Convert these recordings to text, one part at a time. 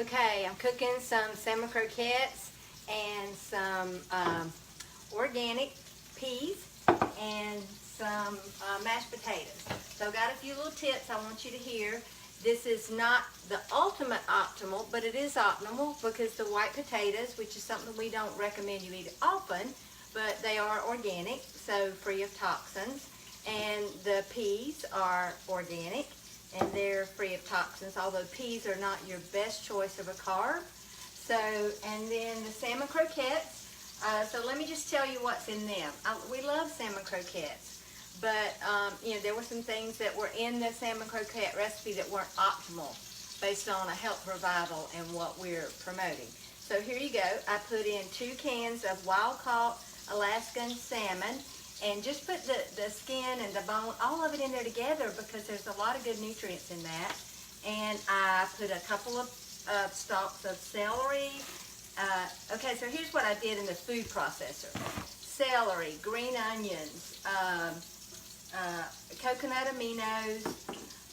Okay, I'm cooking some salmon croquettes and some organic peas and some mashed potatoes. So I've got a few little tips I want you to hear. This is not the ultimate optimal, but it is optimal because the white potatoes, which is something we don't recommend you eat often, but they are organic, so free of toxins. And the peas are organic, and they're free of toxins, although peas are not your best choice of a carb. So, and then the salmon croquettes. So let me just tell you what's in them. We love salmon croquettes, but you know, there were some things that were in the salmon croquette recipe that weren't optimal based on a health revival and what we're promoting. So here you go. I put in 2 cans of wild-caught Alaskan salmon, and just put the skin and the bone, all of it in there together because there's a lot of good nutrients in that. And I put a couple of stalks of celery. Okay, so here's what I did in the food processor. Celery, green onions, coconut aminos,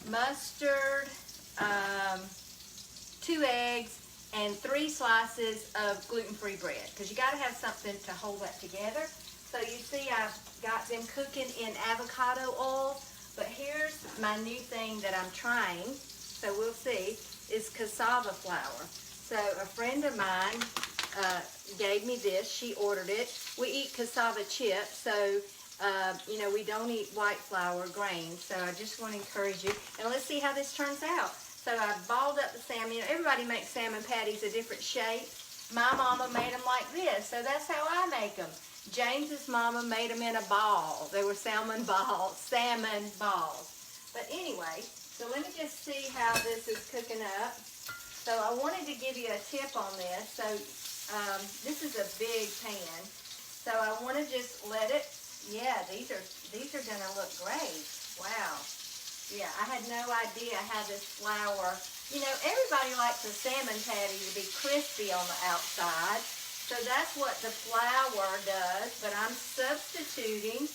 mustard, 2 eggs, and 3 slices of gluten-free bread, because you got to have something to hold that together. So you see I've got them cooking in avocado oil, but here's my new thing that I'm trying, so we'll see, is cassava flour. So a friend of mine gave me this. She ordered it. We eat cassava chips, so you know, we don't eat white flour grains, so I just want to encourage you. And let's see how this turns out. So I balled up the salmon. You know, everybody makes salmon patties a different shape. My mama made them like this, so that's how I make them. James's mama made them in a ball. They were salmon balls. But anyway, so let me just see how this is cooking up. So I wanted to give you a tip on this. So this is a big pan. So I want to just let it, yeah, these are going to look great. Wow. Yeah, I had no idea how this flour, you know, everybody likes a salmon patty to be crispy on the outside. So that's what the flour does, but I'm substituting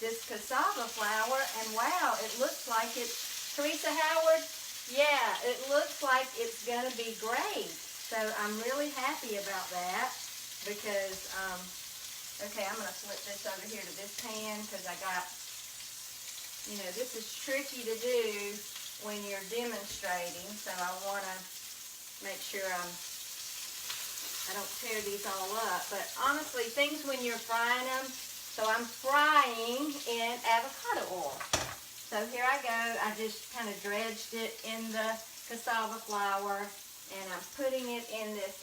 this cassava flour, and wow, it looks like it's, Teresa Howard, yeah, it looks like it's going to be great. So I'm really happy about that because, okay, I'm going to flip this over here to this pan because I got, you know, this is tricky to do when you're demonstrating, so I want to make sure I don't tear these all up. But honestly, things when you're frying them, so I'm frying in avocado oil. So here I go. I just kind of dredged it in the cassava flour, and I'm putting it in this,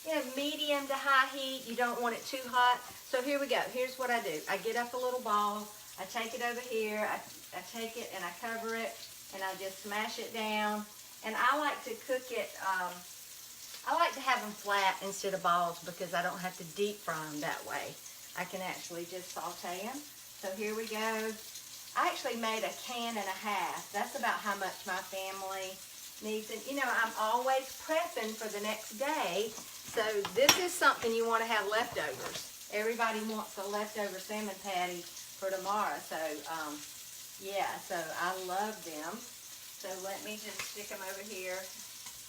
you know, medium to high heat. You don't want it too hot. So here we go. Here's what I do. I get up a little ball. I take it over here. I take it and I cover it, and I just smash it down. And I like to cook it, I like to have them flat instead of balls because I don't have to deep fry them that way. I can actually just saute them. So here we go. I actually made 1.5 cans. That's about how much my family needs. And you know, I'm always prepping for the next day. So this is something you want to have leftovers. Everybody wants a leftover salmon patty for tomorrow. So yeah, so I love them. So let me just stick them over here.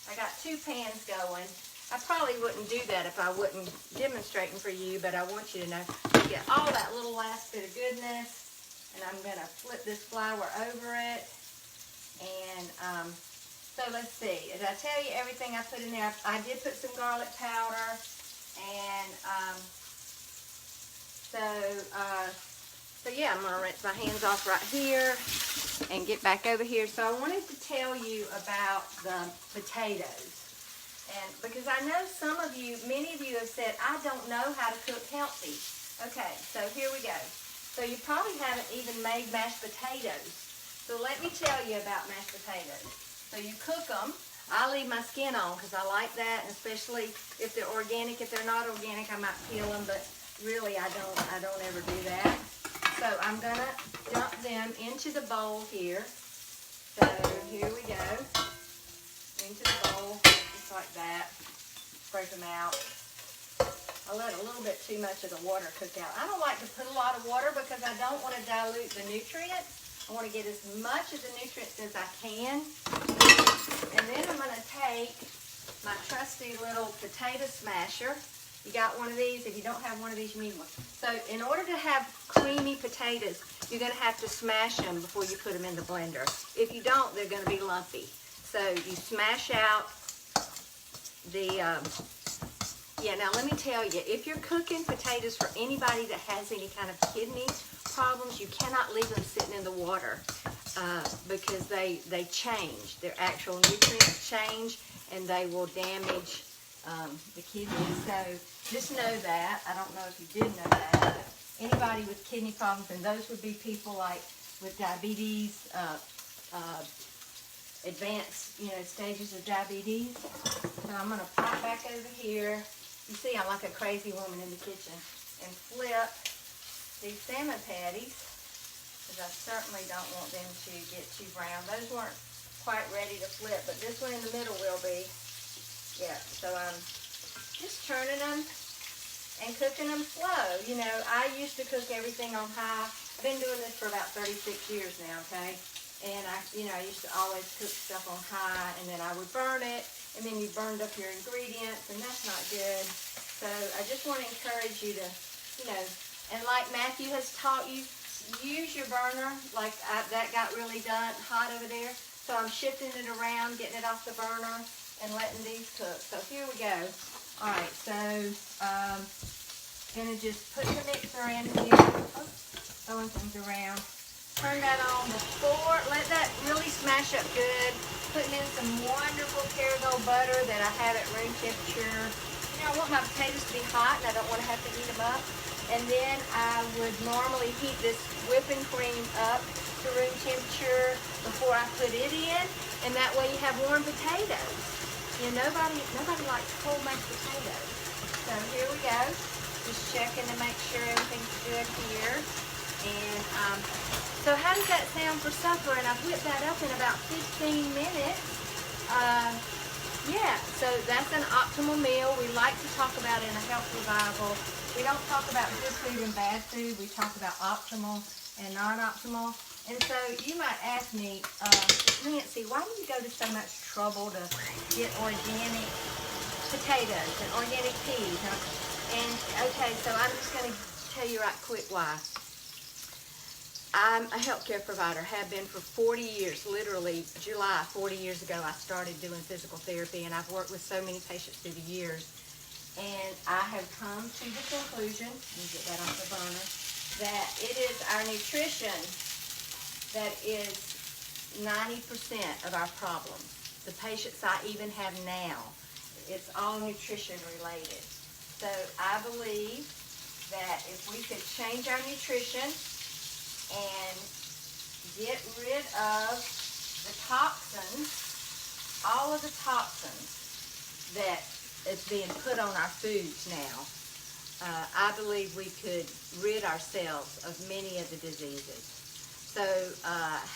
I got 2 pans going. I probably wouldn't do that if I wasn't demonstrating for you, but I want you to know you get all that little last bit of goodness. And I'm going to flip this flour over it. And so let's see. Did I tell you everything I put in there? I did put some garlic powder. And so yeah, I'm going to rinse my hands off right here and get back over here. So I wanted to tell you about the potatoes. And because I know some of you, many of you have said, I don't know how to cook healthy. Okay, so here we go. So you probably haven't even made mashed potatoes. So let me tell you about mashed potatoes. So you cook them. I leave my skin on because I like that, and especially if they're organic. If they're not organic, I might peel them, but really I don't ever do that. So I'm going to dump them into the bowl here. So here we go. Into the bowl, just like that. Scrape them out. I let a little bit too much of the water cook out. I don't like to put a lot of water because I don't want to dilute the nutrients. I want to get as much of the nutrients as I can. And then I'm going to take my trusty little potato smasher. You got one of these? If you don't have one of these, you need one. So in order to have creamy potatoes, you're going to have to smash them before you put them in the blender. If you don't, they're going to be lumpy. So you smash out the, yeah, now let me tell you, if you're cooking potatoes for anybody that has any kind of kidney problems, you cannot leave them sitting in the water because they change. Their actual nutrients change and they will damage the kidneys. So just know that. I don't know if you did know that. But anybody with kidney problems, and those would be people like with diabetes, advanced, stages of diabetes. So I'm going to pop back over here. You see, I'm like a crazy woman in the kitchen. And flip these salmon patties, because I certainly don't want them to get too brown. Those weren't quite ready to flip, but this one in the middle will be. Yeah, so I'm just turning them and cooking them slow. I used to cook everything on high. I've been doing this for about 36 years now, okay? And I used to always cook stuff on high, and then I would burn it, and then you burned up your ingredients, and that's not good. So I just want to encourage you to, and like Matthew has taught you, use your burner. Like that got really hot over there. So I'm shifting it around, getting it off the burner, and letting these cook. So here we go. All right, so gonna just put the mixer in here, throwing things around. Turn that on before, let that really smash up good. Putting in some wonderful Kerrygold butter that I have at room temperature. I want my potatoes to be hot and I don't want to have to heat them up. And then I would normally heat this whipping cream up to room temperature before I put it in. And that way you have warm potatoes. Nobody likes cold mashed potatoes. So here we go. Just checking to make sure everything's good here. And so how does that sound for supper? And I've whipped that up in about 15 minutes. Yeah, so that's an optimal meal. We like to talk about in a health revival. We don't talk about good food and bad food. We talk about optimal and non-optimal. And so you might ask me, Nancy, why do you go to so much trouble to get organic potatoes and organic peas? And okay, so I'm just going to tell you right quick why. I'm a healthcare provider, have been for 40 years, literally July 40 years ago I started doing physical therapy, and I've worked with so many patients through the years. And I have come to the conclusion, let me get that off the burner, that it is our nutrition that is 90% of our problems. The patients I even have now, it's all nutrition related. So I believe that if we could change our nutrition and get rid of the toxins, all of the toxins that is being put on our foods now, I believe we could rid ourselves of many of the diseases. So,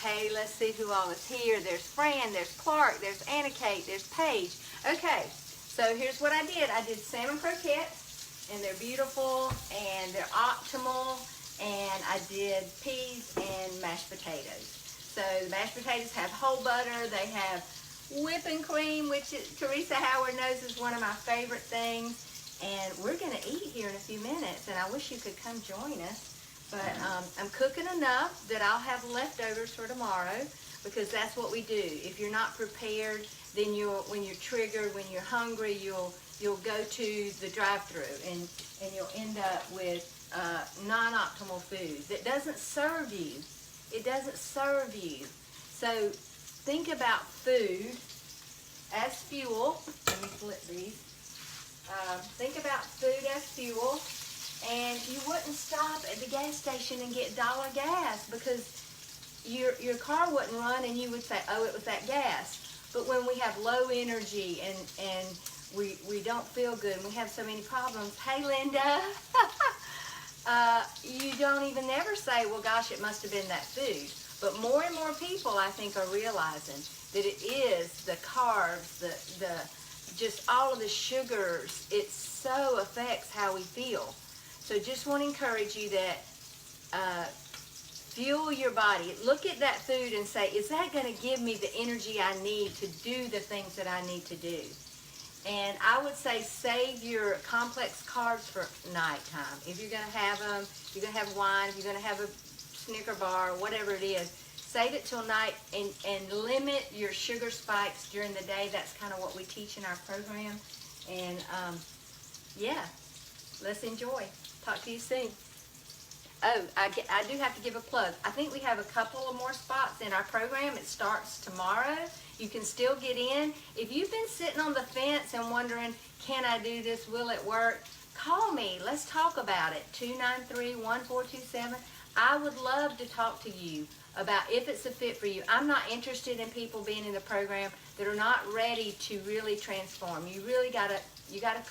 hey, let's see who all is here. There's Fran, there's Clark, there's Anna Kate, there's Paige. Okay, so here's what I did. I did salmon croquettes, and they're beautiful, and they're optimal. And I did peas and mashed potatoes. So the mashed potatoes have whole butter. They have whipping cream, which Teresa Howard knows is one of my favorite things. And we're going to eat here in a few minutes. And I wish you could come join us. But I'm cooking enough that I'll have leftovers for tomorrow, because that's what we do. If you're not prepared, then when you're triggered, when you're hungry, you'll go to the drive-thru and you'll end up with non-optimal food that doesn't serve you. It doesn't serve you. So think about food as fuel. Let me flip these. Think about food as fuel, and you wouldn't stop at the gas station and get dollar gas, because your car wouldn't run and you would say, oh, it was that gas. But when we have low energy and we don't feel good and we have so many problems, hey Linda, you don't even ever say, well, gosh, it must have been that food. But more and more people, I think, are realizing that it is the carbs, the just all of the sugars. It so affects how we feel. So just want to encourage you that fuel your body. Look at that food and say, is that going to give me the energy I need to do the things that I need to do? And I would say save your complex carbs for nighttime. If you're going to have them, you're going to have wine, if you're going to have a Snicker bar, whatever it is, save it till night and limit your sugar spikes during the day. That's kind of what we teach in our program. And yeah, let's enjoy. Talk to you soon. Oh, I do have to give a plug. I think we have a couple of more spots in our program. It starts tomorrow. You can still get in. If you've been sitting on the fence and wondering, can I do this? Will it work? Call me. Let's talk about it. 293-1427. I would love to talk to you about if it's a fit for you. I'm not interested in people being in the program that are not ready to really transform. You really gotta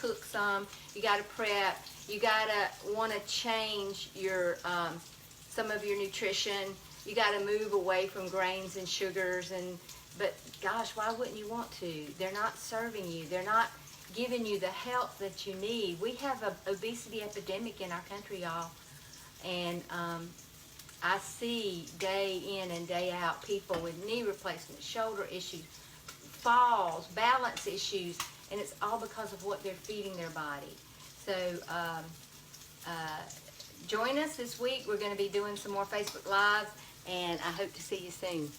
cook some. You gotta prep. You gotta want to change your some of your nutrition. You gotta move away from grains and sugars. But gosh, why wouldn't you want to? They're not serving you. They're not giving you the help that you need. We have an obesity epidemic in our country, y'all. And I see day in and day out people with knee replacements, shoulder issues, falls, balance issues, and it's all because of what they're feeding their body. So join us this week. We're going to be doing some more Facebook Lives, and I hope to see you soon.